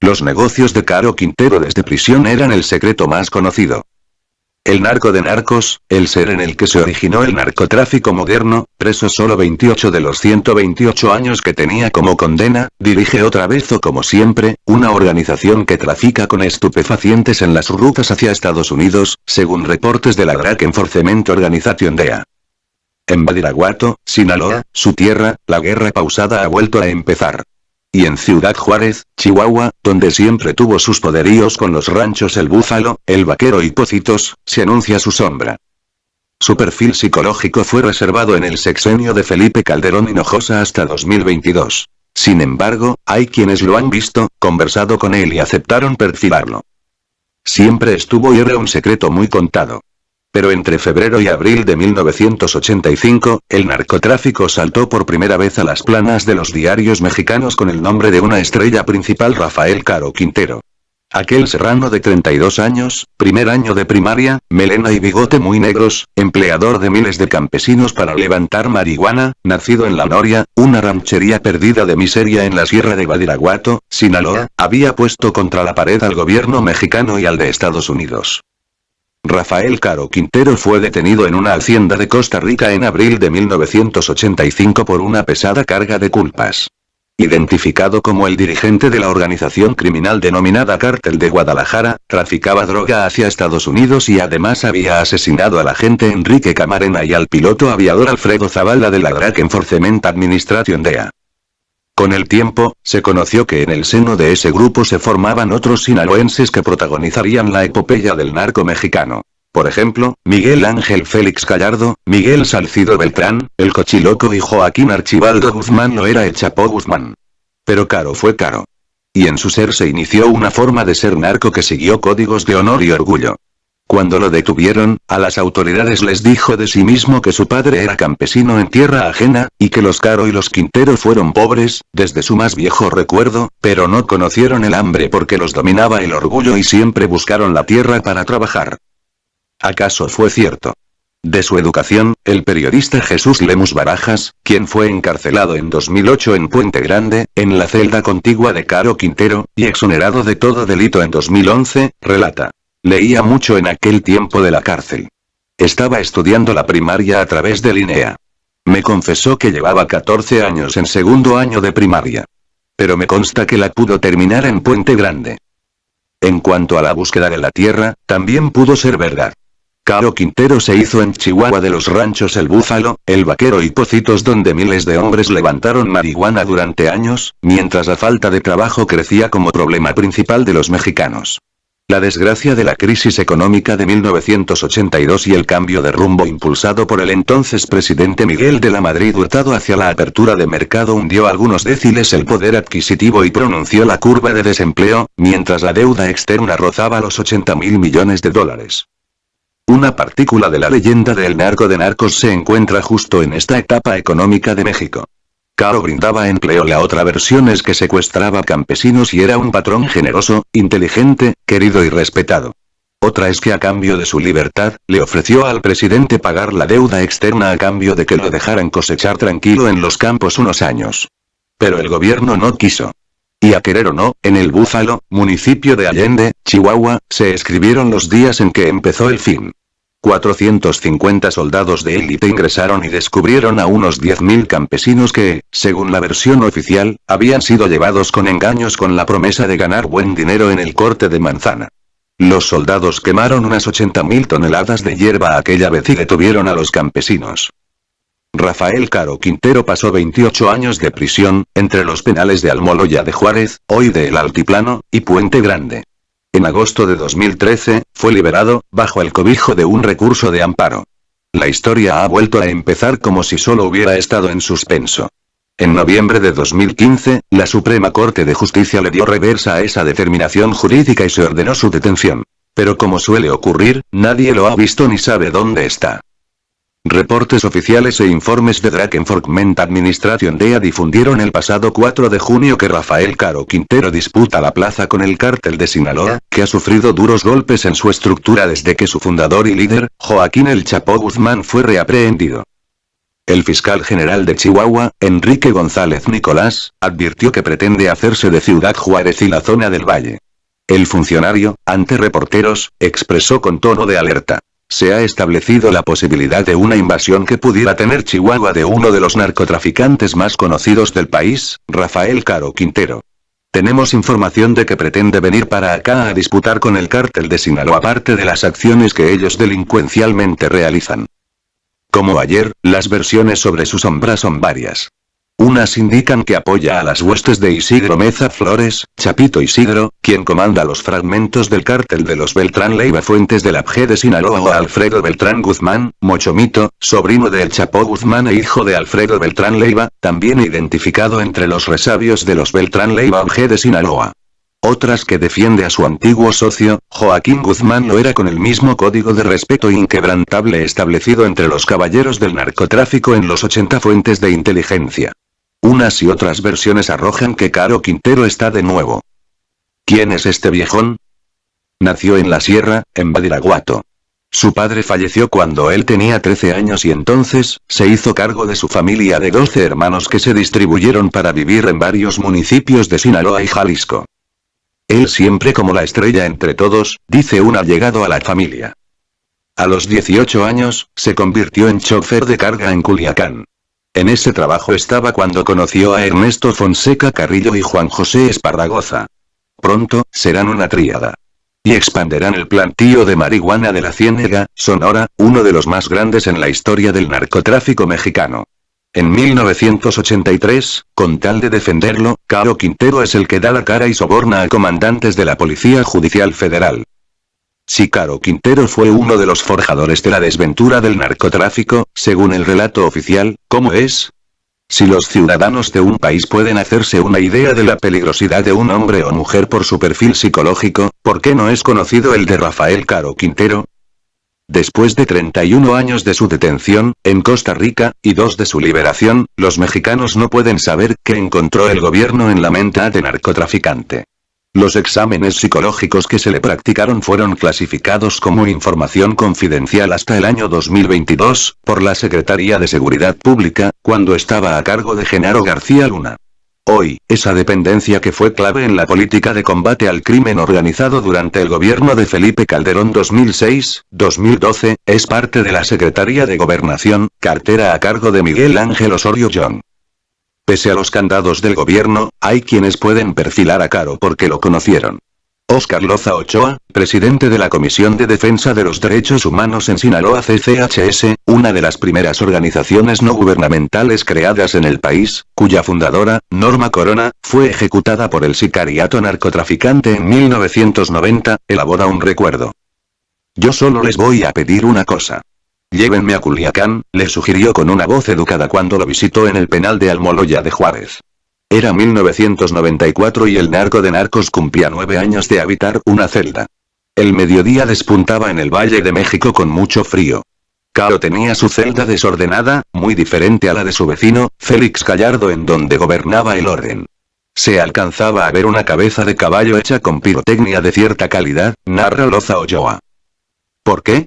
Los negocios de Caro Quintero desde prisión eran el secreto más conocido. El narco de narcos, el ser en el que se originó el narcotráfico moderno, preso solo 28 de los 128 años que tenía como condena, dirige otra vez o como siempre, una organización que trafica con estupefacientes en las rutas hacia Estados Unidos, según reportes de la Drug Enforcement Organization DEA. En Badiraguato, Sinaloa, su tierra, la guerra pausada ha vuelto a empezar. Y en Ciudad Juárez, Chihuahua, donde siempre tuvo sus poderíos con los ranchos El Búfalo, El Vaquero y Pocitos, se anuncia su sombra. Su perfil psicológico fue reservado en el sexenio de Felipe Calderón Hinojosa hasta 2022. Sin embargo, hay quienes lo han visto, conversado con él y aceptaron perfilarlo. Siempre estuvo y era un secreto muy contado. Pero entre febrero y abril de 1985, el narcotráfico saltó por primera vez a las planas de los diarios mexicanos con el nombre de una estrella principal, Rafael Caro Quintero. Aquel serrano de 32 años, primer año de primaria, melena y bigote muy negros, empleador de miles de campesinos para levantar marihuana, nacido en La Noria, una ranchería perdida de miseria en la sierra de Badiraguato, Sinaloa, había puesto contra la pared al gobierno mexicano y al de Estados Unidos. Rafael Caro Quintero fue detenido en una hacienda de Costa Rica en abril de 1985 por una pesada carga de culpas. Identificado como el dirigente de la organización criminal denominada Cártel de Guadalajara, traficaba droga hacia Estados Unidos y además había asesinado al agente Enrique Camarena y al piloto aviador Alfredo Zavala de la Drug Enforcement Administration DEA. Con el tiempo, se conoció que en el seno de ese grupo se formaban otros sinaloenses que protagonizarían la epopeya del narco mexicano. Por ejemplo, Miguel Ángel Félix Gallardo, Miguel Salcido Beltrán, el Cochiloco y Joaquín Archibaldo Guzmán Loera el Chapo Guzmán. Pero Caro fue Caro. Y en su ser se inició una forma de ser narco que siguió códigos de honor y orgullo. Cuando lo detuvieron, a las autoridades les dijo de sí mismo que su padre era campesino en tierra ajena, y que los Caro y los Quintero fueron pobres, desde su más viejo recuerdo, pero no conocieron el hambre porque los dominaba el orgullo y siempre buscaron la tierra para trabajar. ¿Acaso fue cierto? De su educación, el periodista Jesús Lemus Barajas, quien fue encarcelado en 2008 en Puente Grande, en la celda contigua de Caro Quintero, y exonerado de todo delito en 2011, relata. Leía mucho en aquel tiempo de la cárcel. Estaba estudiando la primaria a través de Linea. Me confesó que llevaba 14 años en segundo año de primaria. Pero me consta que la pudo terminar en Puente Grande. En cuanto a la búsqueda de la tierra, también pudo ser verdad. Caro Quintero se hizo en Chihuahua de los ranchos El Búfalo, El Vaquero y Pocitos, donde miles de hombres levantaron marihuana durante años, mientras la falta de trabajo crecía como problema principal de los mexicanos. La desgracia de la crisis económica de 1982 y el cambio de rumbo impulsado por el entonces presidente Miguel de la Madrid Hurtado hacia la apertura de mercado hundió algunos déciles el poder adquisitivo y pronunció la curva de desempleo, mientras la deuda externa rozaba los 80.000 millones de dólares. Una partícula de la leyenda del narco de narcos se encuentra justo en esta etapa económica de México. Caro brindaba empleo, la otra versión es que secuestraba campesinos y era un patrón generoso, inteligente, querido y respetado. Otra es que a cambio de su libertad, le ofreció al presidente pagar la deuda externa a cambio de que lo dejaran cosechar tranquilo en los campos unos años. Pero el gobierno no quiso. Y a querer o no, en El Búfalo, municipio de Allende, Chihuahua, se escribieron los días en que empezó el fin. 450 soldados de élite ingresaron y descubrieron a unos 10.000 campesinos que, según la versión oficial, habían sido llevados con engaños con la promesa de ganar buen dinero en el corte de manzana. Los soldados quemaron unas 80.000 toneladas de hierba aquella vez y detuvieron a los campesinos. Rafael Caro Quintero pasó 28 años de prisión, entre los penales de Almoloya de Juárez, hoy de El Altiplano, y Puente Grande. En agosto de 2013, fue liberado, bajo el cobijo de un recurso de amparo. La historia ha vuelto a empezar como si solo hubiera estado en suspenso. En noviembre de 2015, la Suprema Corte de Justicia le dio reversa a esa determinación jurídica y se ordenó su detención. Pero como suele ocurrir, nadie lo ha visto ni sabe dónde está. Reportes oficiales e informes de Drug Enforcement Administration DEA difundieron el pasado 4 de junio que Rafael Caro Quintero disputa la plaza con el cártel de Sinaloa, que ha sufrido duros golpes en su estructura desde que su fundador y líder, Joaquín El Chapo Guzmán, fue reaprehendido. El fiscal general de Chihuahua, Enrique González Nicolás, advirtió que pretende hacerse de Ciudad Juárez y la zona del Valle. El funcionario, ante reporteros, expresó con tono de alerta: se ha establecido la posibilidad de una invasión que pudiera tener Chihuahua de uno de los narcotraficantes más conocidos del país, Rafael Caro Quintero. Tenemos información de que pretende venir para acá a disputar con el cártel de Sinaloa parte de las acciones que ellos delincuencialmente realizan. Como ayer, las versiones sobre su sombra son varias. Unas indican que apoya a las huestes de Isidro Meza Flores, Chapito Isidro, quien comanda los fragmentos del cártel de los Beltrán Leiva Fuentes del APG de Sinaloa, o a Alfredo Beltrán Guzmán, Mochomito, sobrino de El Chapo Guzmán e hijo de Alfredo Beltrán Leiva, también identificado entre los resabios de los Beltrán Leiva APG de Sinaloa. Otras que defiende a su antiguo socio, Joaquín Guzmán Loera, con el mismo código de respeto inquebrantable establecido entre los caballeros del narcotráfico en los 80 fuentes de inteligencia. Unas y otras versiones arrojan que Caro Quintero está de nuevo. ¿Quién es este viejón? Nació en la sierra, en Badiraguato. Su padre falleció cuando él tenía 13 años y entonces, se hizo cargo de su familia de 12 hermanos que se distribuyeron para vivir en varios municipios de Sinaloa y Jalisco. Él siempre como la estrella entre todos, dice un allegado a la familia. A los 18 años, se convirtió en chofer de carga en Culiacán. En ese trabajo estaba cuando conoció a Ernesto Fonseca Carrillo y Juan José Esparragoza. Pronto, serán una tríada. Y expanderán el plantío de marihuana de la Ciénega, Sonora, uno de los más grandes en la historia del narcotráfico mexicano. En 1983, con tal de defenderlo, Caro Quintero es el que da la cara y soborna a comandantes de la Policía Judicial Federal. Si Caro Quintero fue uno de los forjadores de la desventura del narcotráfico, según el relato oficial, ¿cómo es? Si los ciudadanos de un país pueden hacerse una idea de la peligrosidad de un hombre o mujer por su perfil psicológico, ¿por qué no es conocido el de Rafael Caro Quintero? Después de 31 años de su detención, en Costa Rica, y 2 de su liberación, los mexicanos no pueden saber qué encontró el gobierno en la mente de narcotraficante. Los exámenes psicológicos que se le practicaron fueron clasificados como información confidencial hasta el año 2022, por la Secretaría de Seguridad Pública, cuando estaba a cargo de Genaro García Luna. Hoy, esa dependencia que fue clave en la política de combate al crimen organizado durante el gobierno de Felipe Calderón 2006-2012, es parte de la Secretaría de Gobernación, cartera a cargo de Miguel Ángel Osorio Chong. Pese a los candados del gobierno, hay quienes pueden perfilar a Caro porque lo conocieron. Óscar Loza Ochoa, presidente de la Comisión de Defensa de los Derechos Humanos en Sinaloa CCHS, una de las primeras organizaciones no gubernamentales creadas en el país, cuya fundadora, Norma Corona, fue ejecutada por el sicariato narcotraficante en 1990, elabora un recuerdo. Yo solo les voy a pedir una cosa. Llévenme a Culiacán, le sugirió con una voz educada cuando lo visitó en el penal de Almoloya de Juárez. Era 1994 y el narco de narcos cumplía 9 años de habitar una celda. El mediodía despuntaba en el Valle de México con mucho frío. Caro tenía su celda desordenada, muy diferente a la de su vecino, Félix Gallardo, en donde gobernaba el orden. Se alcanzaba a ver una cabeza de caballo hecha con pirotecnia de cierta calidad, narra Loza Ochoa. ¿Por qué?,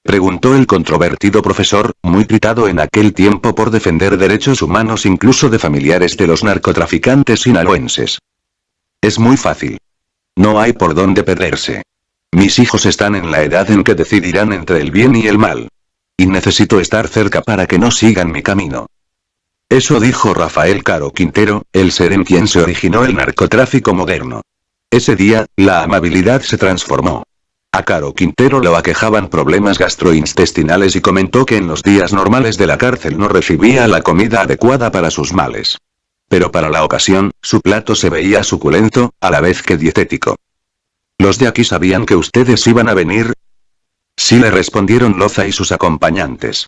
preguntó el controvertido profesor, muy gritado en aquel tiempo por defender derechos humanos incluso de familiares de los narcotraficantes sinaloenses. Es muy fácil. No hay por dónde perderse. Mis hijos están en la edad en que decidirán entre el bien y el mal. Y necesito estar cerca para que no sigan mi camino. Eso dijo Rafael Caro Quintero, el ser en quien se originó el narcotráfico moderno. Ese día, la amabilidad se transformó. A Caro Quintero lo aquejaban problemas gastrointestinales y comentó que en los días normales de la cárcel no recibía la comida adecuada para sus males. Pero para la ocasión, su plato se veía suculento, a la vez que dietético. ¿Los de aquí sabían que ustedes iban a venir? Sí, le respondieron Loza y sus acompañantes.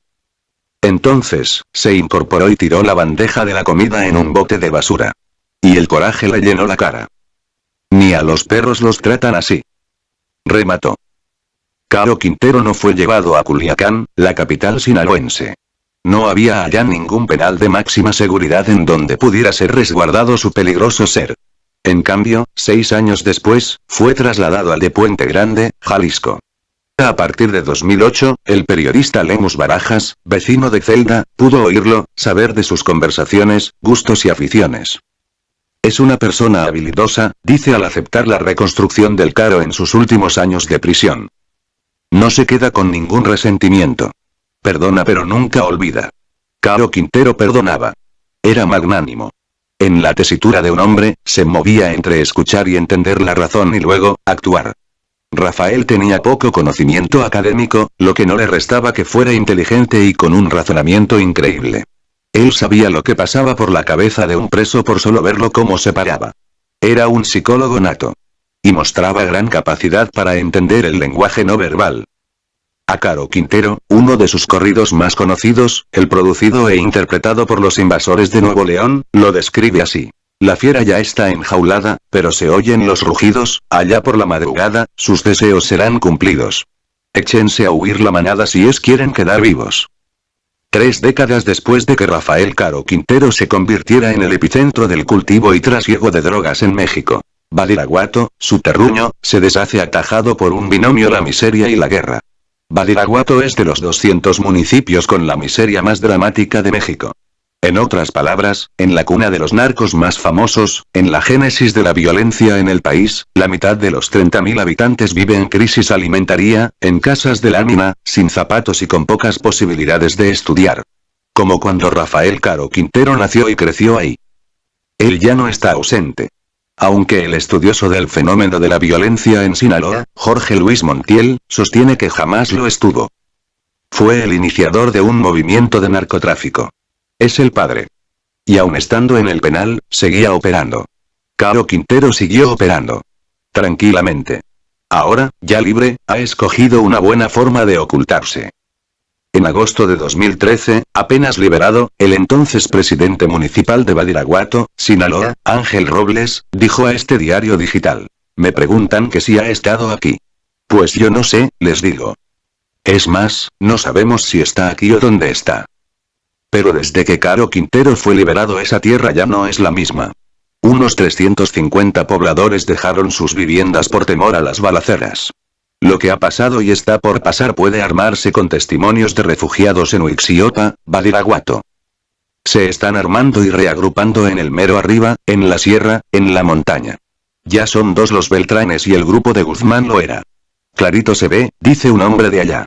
Entonces, se incorporó y tiró la bandeja de la comida en un bote de basura. Y el coraje le llenó la cara. Ni a los perros los tratan así. Remató. Caro Quintero no fue llevado a Culiacán, la capital sinaloense. No había allá ningún penal de máxima seguridad en donde pudiera ser resguardado su peligroso ser. En cambio, 6 años después, fue trasladado al de Puente Grande, Jalisco. A partir de 2008, el periodista Lemus Barajas, vecino de Celda, pudo oírlo, saber de sus conversaciones, gustos y aficiones. Es una persona habilidosa, dice al aceptar la reconstrucción del Caro en sus últimos años de prisión. No se queda con ningún resentimiento. Perdona pero nunca olvida. Caro Quintero perdonaba. Era magnánimo. En la tesitura de un hombre, se movía entre escuchar y entender la razón y luego, actuar. Rafael tenía poco conocimiento académico, lo que no le restaba que fuera inteligente y con un razonamiento increíble. Él sabía lo que pasaba por la cabeza de un preso por solo verlo cómo se paraba. Era un psicólogo nato. Y mostraba gran capacidad para entender el lenguaje no verbal. A Caro Quintero, uno de sus corridos más conocidos, el producido e interpretado por los Invasores de Nuevo León, lo describe así. La fiera ya está enjaulada, pero se oyen los rugidos, allá por la madrugada, sus deseos serán cumplidos. Échense a huir la manada si quieren quedar vivos. 3 décadas después de que Rafael Caro Quintero se convirtiera en el epicentro del cultivo y trasiego de drogas en México, Badiraguato, su terruño, se deshace atajado por un binomio: la miseria y la guerra. Badiraguato es de los 200 municipios con la miseria más dramática de México. En otras palabras, en la cuna de los narcos más famosos, en la génesis de la violencia en el país, la mitad de los 30.000 habitantes vive en crisis alimentaria, en casas de lámina, sin zapatos y con pocas posibilidades de estudiar. Como cuando Rafael Caro Quintero nació y creció ahí. Él ya no está ausente. Aunque el estudioso del fenómeno de la violencia en Sinaloa, Jorge Luis Montiel, sostiene que jamás lo estuvo. Fue el iniciador de un movimiento de narcotráfico. Es el padre. Y aun estando en el penal, seguía operando. Caro Quintero siguió operando. Tranquilamente. Ahora, ya libre, ha escogido una buena forma de ocultarse. En agosto de 2013, apenas liberado, el entonces presidente municipal de Badiraguato, Sinaloa, Ángel Robles, dijo a este diario digital: me preguntan que si ha estado aquí. Pues yo no sé, les digo. Es más, no sabemos si está aquí o dónde está. Pero desde que Caro Quintero fue liberado, esa tierra ya no es la misma. Unos 350 pobladores dejaron sus viviendas por temor a las balaceras. Lo que ha pasado y está por pasar puede armarse con testimonios de refugiados en Huixiopa, Badiraguato. Se están armando y reagrupando en el mero arriba, en la sierra, en la montaña. Ya son 2 los Beltranes y el grupo de Guzmán Loera. Clarito se ve, dice un hombre de allá.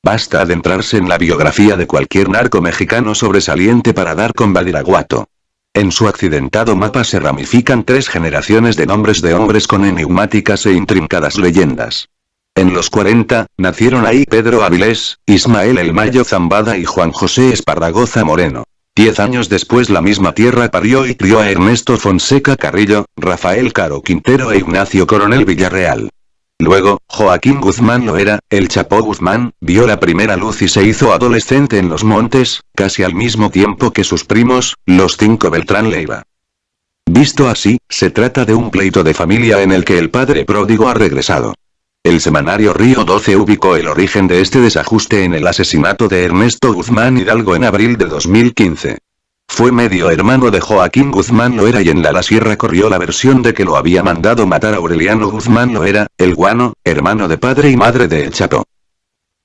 Basta adentrarse en la biografía de cualquier narco mexicano sobresaliente para dar con Badiraguato. En su accidentado mapa se ramifican 3 generaciones de nombres de hombres con enigmáticas e intrincadas leyendas. En los 40, nacieron ahí Pedro Avilés, Ismael El Mayo Zambada y Juan José Esparragoza Moreno. 10 años después la misma tierra parió y crió a Ernesto Fonseca Carrillo, Rafael Caro Quintero e Ignacio Coronel Villarreal. Luego, Joaquín Guzmán Loera, el Chapo Guzmán, vio la primera luz y se hizo adolescente en los montes, casi al mismo tiempo que sus primos, los 5 Beltrán Leiva. Visto así, se trata de un pleito de familia en el que el padre pródigo ha regresado. El semanario Río 12 ubicó el origen de este desajuste en el asesinato de Ernesto Guzmán Hidalgo en abril de 2015. Fue medio hermano de Joaquín Guzmán Loera y en la Sierra corrió la versión de que lo había mandado matar Aureliano Guzmán Loera, el Guano, hermano de padre y madre de El Chapo.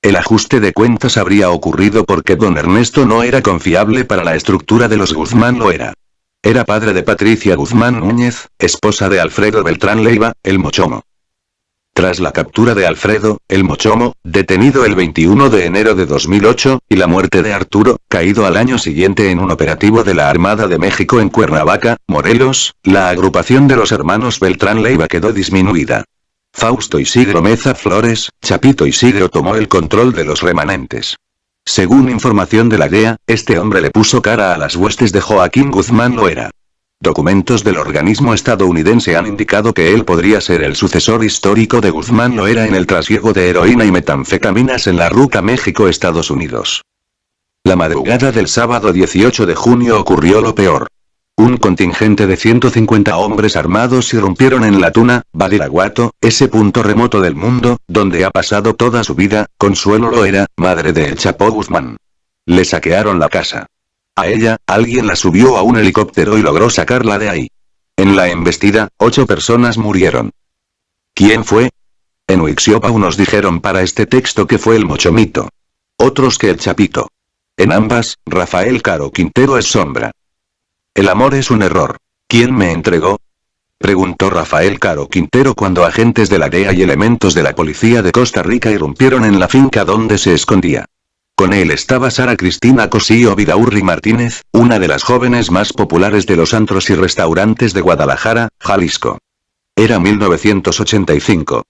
El ajuste de cuentas habría ocurrido porque don Ernesto no era confiable para la estructura de los Guzmán Loera. Era padre de Patricia Guzmán Núñez, esposa de Alfredo Beltrán Leiva, el Mochomo. Tras la captura de Alfredo, el Mochomo, detenido el 21 de enero de 2008, y la muerte de Arturo, caído al año siguiente en un operativo de la Armada de México en Cuernavaca, Morelos, la agrupación de los hermanos Beltrán Leiva quedó disminuida. Fausto Isidro Meza Flores, Chapito Isidro tomó el control de los remanentes. Según información de la DEA, este hombre le puso cara a las huestes de Joaquín Guzmán Loera. Documentos del organismo estadounidense han indicado que él podría ser el sucesor histórico de Guzmán Loera en el trasiego de heroína y metanfetaminas en la ruta México-Estados Unidos. La madrugada del sábado 18 de junio ocurrió lo peor. Un contingente de 150 hombres armados irrumpieron en La Tuna, Badiraguato, ese punto remoto del mundo, donde ha pasado toda su vida, Consuelo Loera, madre de El Chapo Guzmán. Le saquearon la casa. A ella, alguien la subió a un helicóptero y logró sacarla de ahí. En la embestida, 8 personas murieron. ¿Quién fue? En Uixiopa unos dijeron para este texto que fue el Mochomito. Otros que el Chapito. En ambas, Rafael Caro Quintero es sombra. El amor es un error. ¿Quién me entregó? Preguntó Rafael Caro Quintero cuando agentes de la DEA y elementos de la policía de Costa Rica irrumpieron en la finca donde se escondía. Con él estaba Sara Cristina Cosío Vidaurri Martínez, una de las jóvenes más populares de los antros y restaurantes de Guadalajara, Jalisco. Era 1985.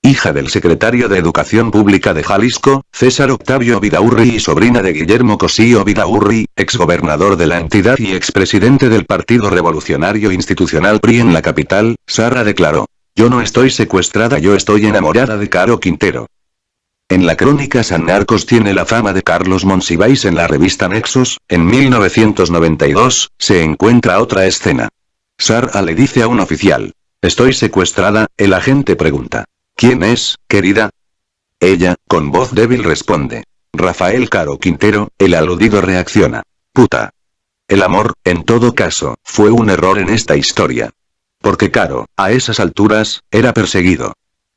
Hija del secretario de Educación Pública de Jalisco, César Octavio Vidaurri y sobrina de Guillermo Cosío Vidaurri, exgobernador de la entidad y expresidente del Partido Revolucionario Institucional PRI en la capital, Sara declaró: "Yo no estoy secuestrada, yo estoy enamorada de Caro Quintero". En la crónica San Narcos tiene la fama de Carlos Monsiváis en la revista Nexos, en 1992, se encuentra otra escena. Sara le dice a un oficial: "Estoy secuestrada", el agente pregunta: "¿Quién es, querida?". Ella, con voz débil responde: "Rafael Caro Quintero". El aludido reacciona: "Puta". El amor, en todo caso, fue un error en esta historia. Porque Caro, a esas alturas, era perseguido.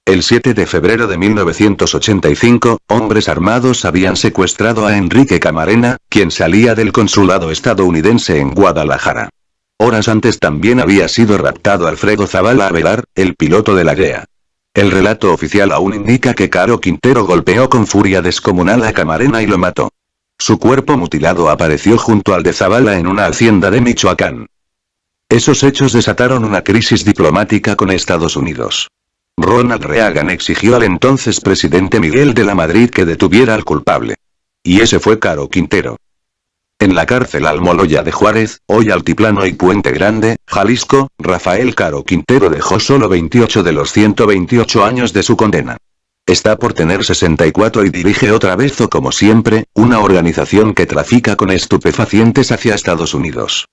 El 7 de febrero de 1985, hombres armados habían secuestrado a Enrique Camarena, quien salía del consulado estadounidense en Guadalajara. Horas antes también había sido raptado Alfredo Zavala Avelar, el piloto de la DEA. El relato oficial aún indica que Caro Quintero golpeó con furia descomunal a Camarena y lo mató. Su cuerpo mutilado apareció junto al de Zavala en una hacienda de Michoacán. Esos hechos desataron una crisis diplomática con Estados Unidos. Ronald Reagan exigió al entonces presidente Miguel de la Madrid que detuviera al culpable. Y ese fue Caro Quintero. En la cárcel Almoloya de Juárez, hoy Altiplano y Puente Grande, Jalisco, Rafael Caro Quintero dejó solo 28 de los 128 años de su condena. Está por tener 64 y dirige otra vez o como siempre, una organización que trafica con estupefacientes hacia Estados Unidos.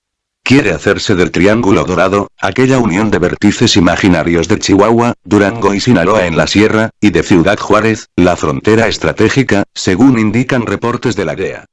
Quiere hacerse del Triángulo Dorado, aquella unión de vértices imaginarios de Chihuahua, Durango y Sinaloa en la sierra, y de Ciudad Juárez, la frontera estratégica, según indican reportes de la DEA.